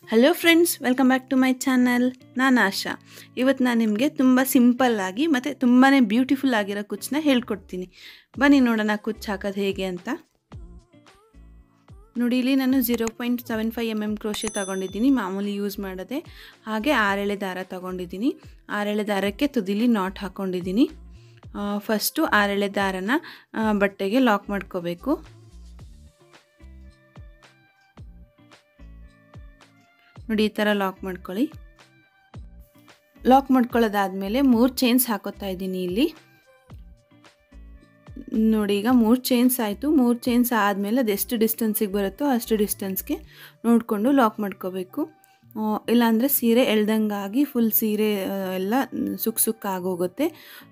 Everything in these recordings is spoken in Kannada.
Hello friends, welcome back to my channel. ನಾನು ಆಶಾ. ಇವತ್ತು ನಾನು ನಿಮಗೆ ತುಂಬ ಸಿಂಪಲ್ಲಾಗಿ ಮತ್ತು ತುಂಬಾ ಬ್ಯೂಟಿಫುಲ್ ಆಗಿರೋ ಕುಚ್ಚನ್ನ ಹೇಳ್ಕೊಡ್ತೀನಿ. ಬನ್ನಿ ನೋಡೋಣ ಕುಚ್ಚು ಹಾಕೋದು ಹೇಗೆ ಅಂತ. ನೋಡಿ, ಇಲ್ಲಿ ನಾನು 0.75 mm ಕ್ರೋಶೆ ತೊಗೊಂಡಿದ್ದೀನಿ, ಮಾಮೂಲಿ ಯೂಸ್ ಮಾಡೋದೆ. ಹಾಗೆ 6 ಎಳೆ ದಾರ ತೊಗೊಂಡಿದ್ದೀನಿ. 6 ಎಳೆ ದಾರಕ್ಕೆ ತುದಿಲಿ ನಾಟ್ ಹಾಕ್ಕೊಂಡಿದ್ದೀನಿ. ಫಸ್ಟು 6 ಎಳೆ ದಾರನ ಬಟ್ಟೆಗೆ ಲಾಕ್ ಮಾಡ್ಕೋಬೇಕು. ನೋಡಿ, ಈ ಥರ ಲಾಕ್ ಮಾಡ್ಕೊಳ್ಳಿ. ಲಾಕ್ ಮಾಡ್ಕೊಳ್ಳೋದಾದಮೇಲೆ 3 ಚೈನ್ಸ್ ಹಾಕೋತಾ ಇದ್ದೀನಿ ಇಲ್ಲಿ. ನೋಡಿ, ಈಗ 3 ಚೈನ್ಸ್ ಆಯಿತು. 3 ಚೈನ್ಸ್ ಆದಮೇಲೆ ಅದೆಷ್ಟು ಡಿಸ್ಟೆನ್ಸಿಗೆ ಬರುತ್ತೋ ಅಷ್ಟು ಡಿಸ್ಟೆನ್ಸ್ಗೆ ನೋಡಿಕೊಂಡು ಲಾಕ್ ಮಾಡ್ಕೋಬೇಕು. ಇಲ್ಲಾಂದರೆ ಸೀರೆ ಎಳ್ದಂಗಾಗಿ ಫುಲ್ ಸೀರೆ ಎಲ್ಲ ಸುಕ್ಕಾಗೋಗುತ್ತೆ.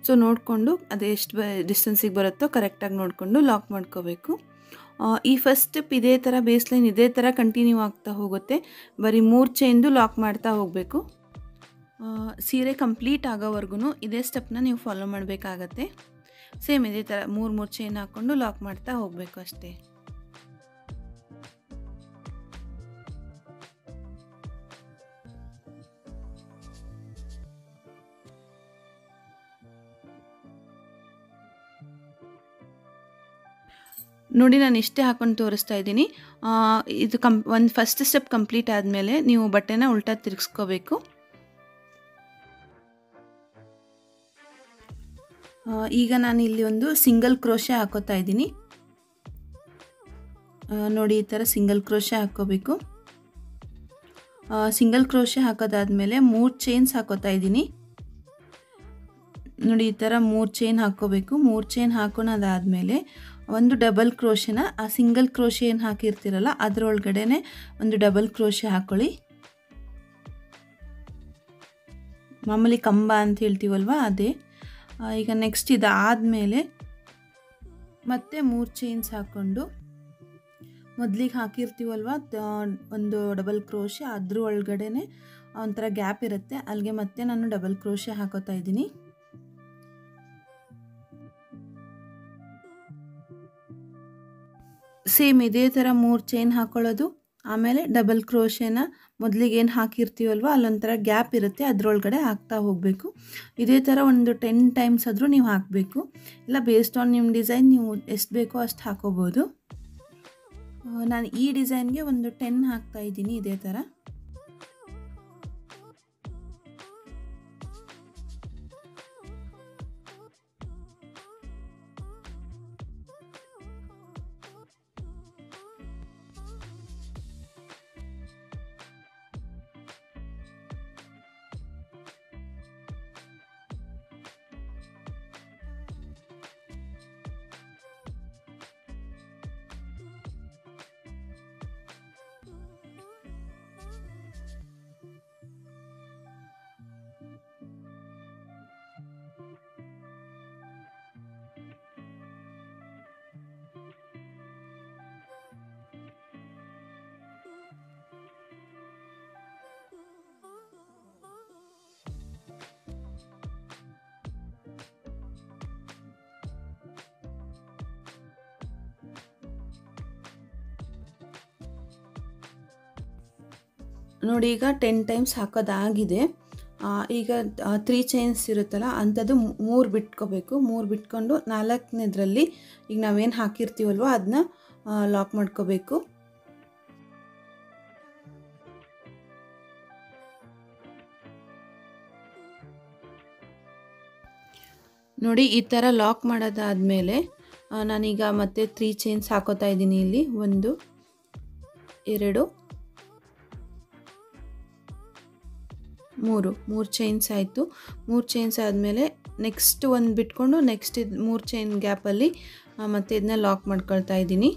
ಸೊ ನೋಡಿಕೊಂಡು ಅದೆಷ್ಟು ಡಿಸ್ಟೆನ್ಸಿಗೆ ಬರುತ್ತೋ ಕರೆಕ್ಟಾಗಿ ನೋಡಿಕೊಂಡು ಲಾಕ್ ಮಾಡ್ಕೋಬೇಕು. ಈ ಫಸ್ಟ್ ಸ್ಟೆಪ್ ಇದೇ ಥರ, ಬೇಸ್ ಲೈನ್ ಇದೇ ಥರ ಕಂಟಿನ್ಯೂ ಆಗ್ತಾ ಹೋಗುತ್ತೆ. ಬರೀ 3 ಚೈನ್ದು ಲಾಕ್ ಮಾಡ್ತಾ ಹೋಗಬೇಕು. ಸೀರೆ ಕಂಪ್ಲೀಟ್ ಆಗೋವರೆಗೂ ಇದೇ ಸ್ಟೆಪ್ನ ನೀವು ಫಾಲೋ ಮಾಡಬೇಕಾಗತ್ತೆ. ಸೇಮ್ ಇದೇ ಥರ 3 ಚೈನ್ ಹಾಕ್ಕೊಂಡು ಲಾಕ್ ಮಾಡ್ತಾ ಹೋಗಬೇಕು ಅಷ್ಟೇ. ನೋಡಿ, ನಾನು ಇಷ್ಟೇ ಹಾಕೊಂಡು ತೋರಿಸ್ತಾ ಇದ್ದೀನಿ. ಇದು ಒಂದು ಫಸ್ಟ್ ಸ್ಟೆಪ್ ಕಂಪ್ಲೀಟ್ ಆದಮೇಲೆ ನೀವು ಬಟ್ಟೆನ ಉಲ್ಟಾ ತಿರುಗಿಸ್ಕೋಬೇಕು. ಈಗ ನಾನು ಇಲ್ಲಿ ಒಂದು ಸಿಂಗಲ್ ಕ್ರೋಶೆ ಹಾಕೋತಾ ಇದ್ದೀನಿ. ನೋಡಿ, ಈ ಥರ ಸಿಂಗಲ್ ಕ್ರೋಶೆ ಹಾಕ್ಕೋಬೇಕು. ಸಿಂಗಲ್ ಕ್ರೋಶೆ ಹಾಕೋದಾದ್ಮೇಲೆ 3 ಚೈನ್ಸ್ ಹಾಕೋತಾ ಇದ್ದೀನಿ. ನೋಡಿ, ಈ ಥರ 3 ಚೈನ್ ಹಾಕ್ಕೋಬೇಕು. 3 ಚೈನ್ ಹಾಕೋಣದಾದಮೇಲೆ ಒಂದು ಡಬಲ್ ಕ್ರೋಶೆನ ಆ ಸಿಂಗಲ್ ಕ್ರೋಶೆ ಏನು ಹಾಕಿರ್ತೀರಲ್ಲ ಅದರೊಳಗಡೆನೆ ಒಂದು ಡಬಲ್ ಕ್ರೋಶೆ ಹಾಕ್ಕೊಳ್ಳಿ. ಮಾಮೂಲಿ ಕಂಬ ಅಂತ ಹೇಳ್ತೀವಲ್ವ ಅದೇ. ಈಗ ನೆಕ್ಸ್ಟ್ ಇದಾದಮೇಲೆ ಮತ್ತೆ 3 ಚೈನ್ಸ್ ಹಾಕ್ಕೊಂಡು ಮೊದಲಿಗೆ ಹಾಕಿರ್ತೀವಲ್ವ ಒಂದು ಡಬಲ್ ಕ್ರೋಶೆ, ಅದ್ರ ಒಳಗಡೆನೆ ಒಂಥರ ಗ್ಯಾಪ್ ಇರುತ್ತೆ, ಅಲ್ಲಿಗೆ ಮತ್ತೆ ನಾನು ಡಬಲ್ ಕ್ರೋಶೆ ಹಾಕೋತಾ ಇದ್ದೀನಿ. ಸೇಮ್ ಇದೇ ಥರ 3 ಚೈನ್ ಹಾಕ್ಕೊಳ್ಳೋದು, ಆಮೇಲೆ ಡಬಲ್ ಕ್ರೋಶೆನ ಮೊದಲಿಗೆ ಏನು ಹಾಕಿರ್ತೀವಲ್ವ ಅಲ್ಲೊಂಥರ ಗ್ಯಾಪ್ ಇರುತ್ತೆ, ಅದರೊಳಗಡೆ ಹಾಕ್ತಾ ಹೋಗಬೇಕು. ಇದೇ ಥರ ಒಂದು 10 ಟೈಮ್ಸ್ ಆದರೂ ನೀವು ಹಾಕಬೇಕು. ಇಲ್ಲ ಬೇಸ್ಡ್ ಆನ್ ನಿಮ್ಮ ಡಿಸೈನ್ ನೀವು ಎಷ್ಟು ಬೇಕೋ ಅಷ್ಟು ಹಾಕೋಬೋದು. ನಾನು ಈ ಡಿಸೈನ್ಗೆ ಒಂದು 10 ಹಾಕ್ತಾ ಇದ್ದೀನಿ ಇದೇ ಥರ. ನೋಡಿ, ಈಗ 10 ಟೈಮ್ಸ್ ಹಾಕೋದಾಗಿದೆ. ಈಗ 3 ಚೈನ್ಸ್ ಇರುತ್ತಲ್ಲ ಅಂಥದ್ದು 3 ಬಿಟ್ಕೋಬೇಕು. 3 ಬಿಟ್ಕೊಂಡು 4ನೇದರಲ್ಲಿ ಈಗ ನಾವೇನು ಹಾಕಿರ್ತೀವಲ್ವ ಅದನ್ನ ಲಾಕ್ ಮಾಡ್ಕೋಬೇಕು. ನೋಡಿ, ಈ ಥರ ಲಾಕ್ ಮಾಡೋದಾದಮೇಲೆ ನಾನೀಗ ಮತ್ತೆ 3 ಚೈನ್ಸ್ ಹಾಕೋತಾ ಇದ್ದೀನಿ ಇಲ್ಲಿ. 1 2 3 ಚೈನ್ಸ್ ಆಯಿತು. 3 ಚೈನ್ಸ್ ಆದಮೇಲೆ ನೆಕ್ಸ್ಟ್ ಒಂದು ಬಿಟ್ಕೊಂಡು ನೆಕ್ಸ್ಟ್ 3 ಚೈನ್ ಗ್ಯಾಪಲ್ಲಿ ಮತ್ತೆ ಇದನ್ನ ಲಾಕ್ ಮಾಡ್ಕೊಳ್ತಾ ಇದ್ದೀನಿ.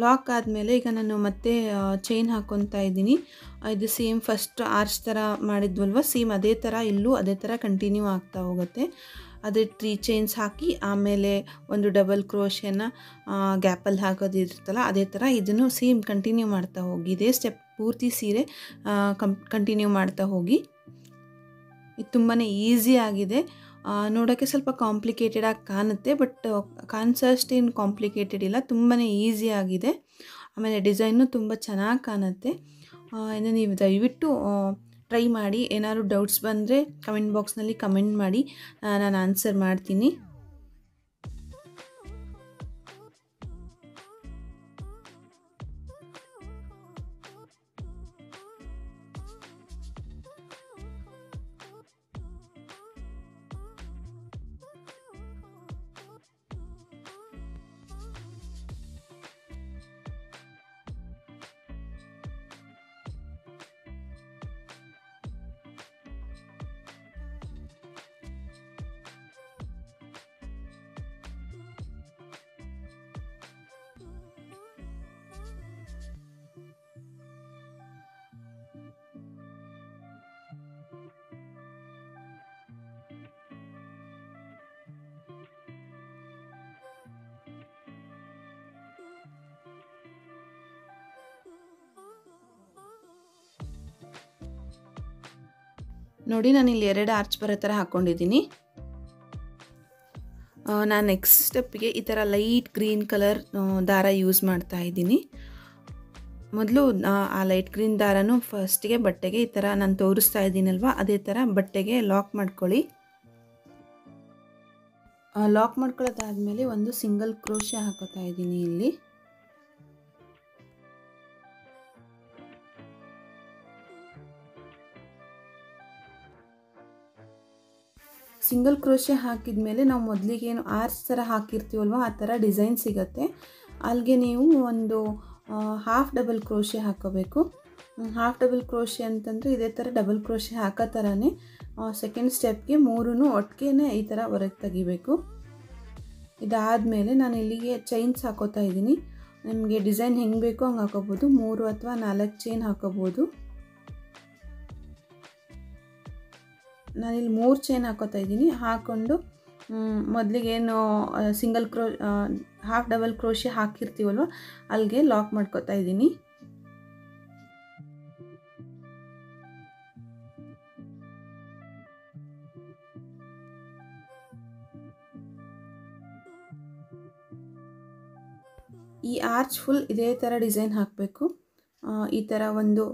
ಲಾಕ್ ಆದಮೇಲೆ ಈಗ ನಾನು ಮತ್ತೆ ಚೈನ್ ಹಾಕ್ಕೊತಾ ಇದ್ದೀನಿ. ಇದು ಸೇಮ್ ಫಸ್ಟ್ ಆರ್ಚ್ ಥರ ಮಾಡಿದ್ವಲ್ವ, ಸೇಮ್ ಅದೇ ಥರ ಇಲ್ಲೂ ಅದೇ ಥರ ಕಂಟಿನ್ಯೂ ಆಗ್ತಾ ಹೋಗುತ್ತೆ. ಅದೇ 3 ಚೈನ್ಸ್ ಹಾಕಿ ಆಮೇಲೆ ಒಂದು ಡಬಲ್ ಕ್ರೋಶೆನ ಗ್ಯಾಪಲ್ಲಿ ಹಾಕೋದಿರುತ್ತಲ್ಲ ಅದೇ ಥರ ಇದನ್ನು ಸೇಮ್ ಕಂಟಿನ್ಯೂ ಮಾಡ್ತಾ ಹೋಗಿ. ಇದೇ ಸ್ಟೆಪ್ ಪೂರ್ತಿ ಸೀರೆ ಕಂಟಿನ್ಯೂ ಮಾಡ್ತಾ ಹೋಗಿ. ಇದು ತುಂಬಾ ಈಸಿ ಆಗಿದೆ. ನೋಡೋಕ್ಕೆ ಸ್ವಲ್ಪ ಕಾಂಪ್ಲಿಕೇಟೆಡಾಗಿ ಕಾಣುತ್ತೆ, ಬಟ್ ಕಾಣಿಸೋಷ್ಟೇನು ಕಾಂಪ್ಲಿಕೇಟೆಡ್ ಇಲ್ಲ, ತುಂಬಾ ಈಸಿಯಾಗಿದೆ. ಆಮೇಲೆ ಡಿಸೈನು ತುಂಬ ಚೆನ್ನಾಗಿ ಕಾಣುತ್ತೆ. ಇನ್ನು ನೀವು ದಯವಿಟ್ಟು ಟ್ರೈ ಮಾಡಿ. ಏನಾದರೂ ಡೌಟ್ಸ್ ಬಂದರೆ ಕಮೆಂಟ್ ಬಾಕ್ಸ್ನಲ್ಲಿ ಕಮೆಂಟ್ ಮಾಡಿ, ನಾನು ಆನ್ಸರ್ ಮಾಡ್ತೀನಿ. ನೋಡಿ, ನಾನಿಲ್ಲಿ 2 ಆರ್ಚ್ ಬರೋ ಥರ ಹಾಕ್ಕೊಂಡಿದ್ದೀನಿ. ನಾನು ನೆಕ್ಸ್ಟ್ ಸ್ಟೆಪ್ಗೆ ಈ ಥರ ಲೈಟ್ ಗ್ರೀನ್ ಕಲರ್ ದಾರ ಯೂಸ್ ಮಾಡ್ತಾ ಇದ್ದೀನಿ. ಮೊದಲು ಆ ಲೈಟ್ ಗ್ರೀನ್ ದಾರನೂ ಫಸ್ಟಿಗೆ ಬಟ್ಟೆಗೆ ಈ ಥರ ನಾನು ತೋರಿಸ್ತಾ ಇದ್ದೀನಲ್ವ, ಅದೇ ಥರ ಬಟ್ಟೆಗೆ ಲಾಕ್ ಮಾಡ್ಕೊಳ್ಳಿ. ಲಾಕ್ ಮಾಡ್ಕೊಳ್ಳೋದಾದಮೇಲೆ ಒಂದು ಸಿಂಗಲ್ ಕ್ರೋಶೆ ಹಾಕೋತಾ ಇದ್ದೀನಿ ಇಲ್ಲಿ. ಸಿಂಗಲ್ ಕ್ರೋಶೆ ಹಾಕಿದ ಮೇಲೆ ನಾವು ಮೊದಲಿಗೆ ಏನು ಆರ್ಚ್ ಥರ ಹಾಕಿರ್ತೀವಲ್ವ, ಆ ಥರ ಡಿಸೈನ್ ಸಿಗುತ್ತೆ. ಅಲ್ಲಿಗೆ ನೀವು ಒಂದು ಹಾಫ್ ಡಬಲ್ ಕ್ರೋಶೆ ಹಾಕೋಬೇಕು. ಹಾಫ್ ಡಬಲ್ ಕ್ರೋಶೆ ಅಂತಂದರೆ ಇದೇ ಥರ ಡಬಲ್ ಕ್ರೋಶೆ ಹಾಕೋ ಥರನೇ ಸೆಕೆಂಡ್ ಸ್ಟೆಪ್ಗೆ 3 ಒಟ್ಟಿಗೆ ಈ ಥರ ಹೊರಗೆ ತೆಗಿಬೇಕು. ಇದಾದಮೇಲೆ ನಾನು ಇಲ್ಲಿಗೆ ಚೈನ್ಸ್ ಹಾಕೋತಾ ಇದ್ದೀನಿ. ನಿಮಗೆ ಡಿಸೈನ್ ಹೆಂಗೆ ಬೇಕೋ ಹಂಗೆ ಹಾಕೋಬೋದು. 3 ಅಥವಾ 4 ಚೈನ್ ಹಾಕೋಬೋದು. ನಾನಿಲ್ಲಿ 3 ಚೈನ್ ಹಾಕೋತಾ ಇದ್ದೀನಿ. ಹಾಕ್ಕೊಂಡು ಮೊದಲಿಗೇನು ಸಿಂಗಲ್ ಹಾಫ್ ಡಬಲ್ ಕ್ರೋಶೆ ಹಾಕಿರ್ತೀವಲ್ವ, ಅಲ್ಲಿಗೆ ಲಾಕ್ ಮಾಡ್ಕೋತಾ ಇದ್ದೀನಿ. ಈ ಆರ್ಚ್ ಫುಲ್ ಇದೇ ಥರ ಡಿಸೈನ್ ಹಾಕಬೇಕು. ಈ ಥರ ಒಂದು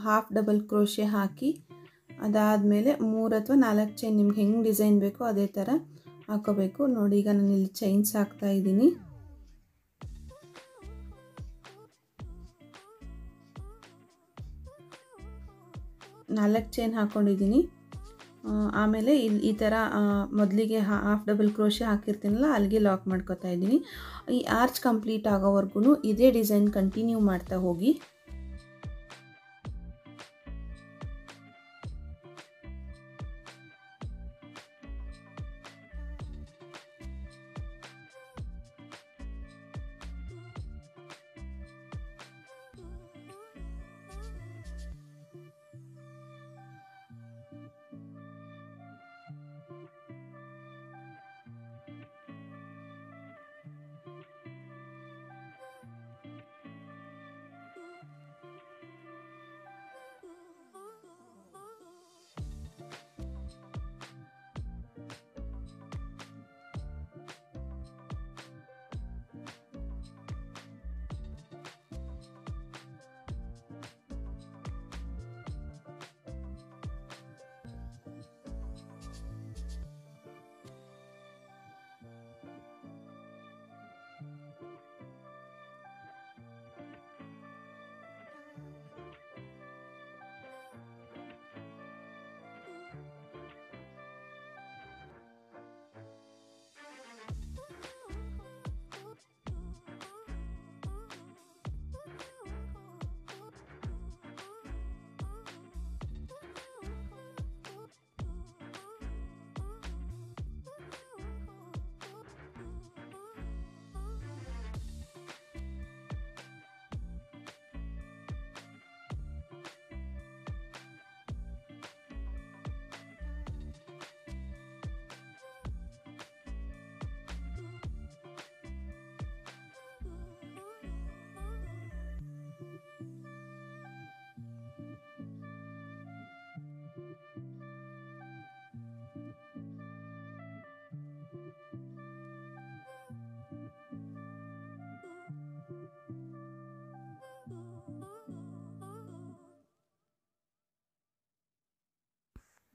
ಹಾಫ್ ಡಬಲ್ ಕ್ರೋಶೆ ಹಾಕಿ ಅದಾದಮೇಲೆ 3 ಅಥವಾ 4 ಚೈನ್ ನಿಮ್ಗೆ ಹೆಂಗೆ ಡಿಸೈನ್ ಬೇಕೋ ಅದೇ ಥರ ಹಾಕೋಬೇಕು. ನೋಡಿ, ಈಗ ನಾನು ಇಲ್ಲಿ ಚೈನ್ಸ್ ಹಾಕ್ತಾ ಇದ್ದೀನಿ. ನಾಲ್ಕು ಚೈನ್ ಹಾಕ್ಕೊಂಡಿದ್ದೀನಿ. ಆಮೇಲೆ ಇಲ್ಲಿ ಈ ಥರ ಮೊದಲಿಗೆ ಹಾಫ್ ಡಬಲ್ ಕ್ರೋಶೆ ಹಾಕಿರ್ತೀನಲ್ಲ, ಅಲ್ಲಿಗೆ ಲಾಕ್ ಮಾಡ್ಕೋತಾ ಇದ್ದೀನಿ. ಈ ಆರ್ಚ್ ಕಂಪ್ಲೀಟ್ ಆಗೋವರೆಗೂ ಇದೇ ಡಿಸೈನ್ ಕಂಟಿನ್ಯೂ ಮಾಡ್ತಾ ಹೋಗಿ.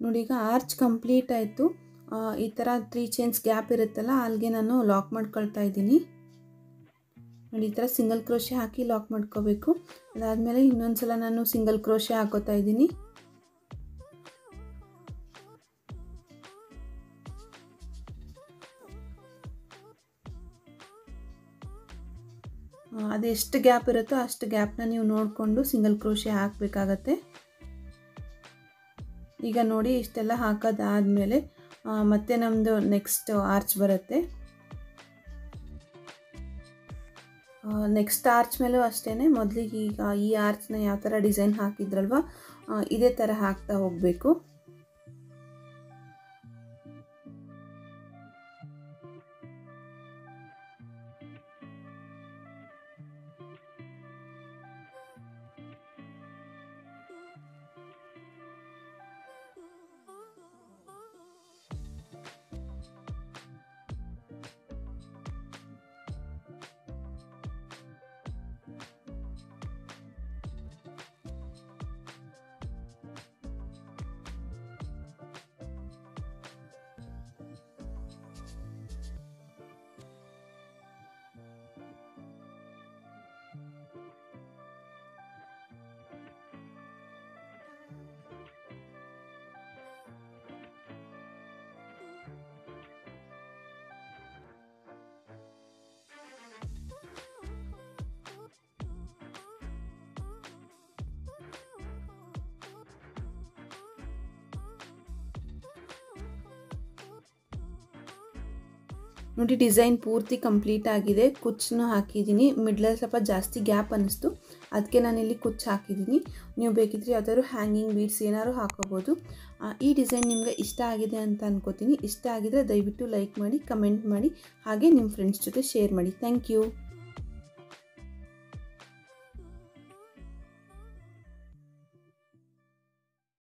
ನೋಡಿ ಈಗ ಆರ್ಚ್ ಕಂಪ್ಲೀಟ್ ಆಯಿತು. ಈ ಥರ 3 ಚೈನ್ಸ್ ಗ್ಯಾಪ್ ಇರುತ್ತಲ್ಲ ಅಲ್ಲಿಗೆ ನಾನು ಲಾಕ್ ಮಾಡ್ಕೊಳ್ತಾ ಇದ್ದೀನಿ. ನೋಡಿ ಈ ಥರ ಸಿಂಗಲ್ ಕ್ರೋಶೆ ಹಾಕಿ ಲಾಕ್ ಮಾಡ್ಕೋಬೇಕು. ಅದಾದಮೇಲೆ ಇನ್ನೊಂದು ಸಲ ನಾನು ಸಿಂಗಲ್ ಕ್ರೋಶೆ ಹಾಕೋತಾ ಇದ್ದೀನಿ. ಅದು ಎಷ್ಟು ಗ್ಯಾಪ್ ಇರುತ್ತೋ ಅಷ್ಟು ಗ್ಯಾಪ್ನ ನೀವು ನೋಡಿಕೊಂಡು ಸಿಂಗಲ್ ಕ್ರೋಶೆ ಹಾಕಬೇಕಾಗತ್ತೆ. ಈಗ ನೋಡಿ ಇಷ್ಟೆಲ್ಲ ಹಾಕೋದಾದಮೇಲೆ ಮತ್ತೆ ನಮ್ಮದು ನೆಕ್ಸ್ಟ್ ಆರ್ಚ್ ಬರುತ್ತೆ. ನೆಕ್ಸ್ಟ್ ಆರ್ಚ್ ಮೇಲೂ ಅಷ್ಟೇ ಮೊದಲಿಗೆ ಈಗ ಈ ಆರ್ಚ್ನ ಯಾವ ಥರ ಡಿಸೈನ್ ಹಾಕಿದ್ರಲ್ವ ಇದೇ ಥರ ಹಾಕ್ತಾ ಹೋಗಬೇಕು. ನೋಡಿ ಡಿಸೈನ್ ಪೂರ್ತಿ ಕಂಪ್ಲೀಟ್ ಆಗಿದೆ. ಕುಚ್ಚನ್ನು ಹಾಕಿದ್ದೀನಿ. ಮಿಡ್ಲಲ್ಲಿ ಸ್ವಲ್ಪ ಜಾಸ್ತಿ ಗ್ಯಾಪ್ ಅನ್ನಿಸ್ತು, ಅದಕ್ಕೆ ನಾನಿಲ್ಲಿ ಕುಚ್ಚು ಹಾಕಿದ್ದೀನಿ. ನೀವು ಬೇಕಿದ್ರೆ ಯಾವ್ದಾದ್ರು ಹ್ಯಾಂಗಿಂಗ್ ಬೀಡ್ಸ್ ಏನಾದ್ರು ಹಾಕೋಬೋದು. ಈ ಡಿಸೈನ್ ನಿಮಗೆ ಇಷ್ಟ ಆಗಿದೆ ಅಂತ ಅನ್ಕೋತೀನಿ. ಇಷ್ಟ ಆಗಿದರೆ ದಯವಿಟ್ಟು ಲೈಕ್ ಮಾಡಿ, ಕಮೆಂಟ್ ಮಾಡಿ, ಹಾಗೆ ನಿಮ್ಮ ಫ್ರೆಂಡ್ಸ್ ಜೊತೆ ಶೇರ್ ಮಾಡಿ. Thank you.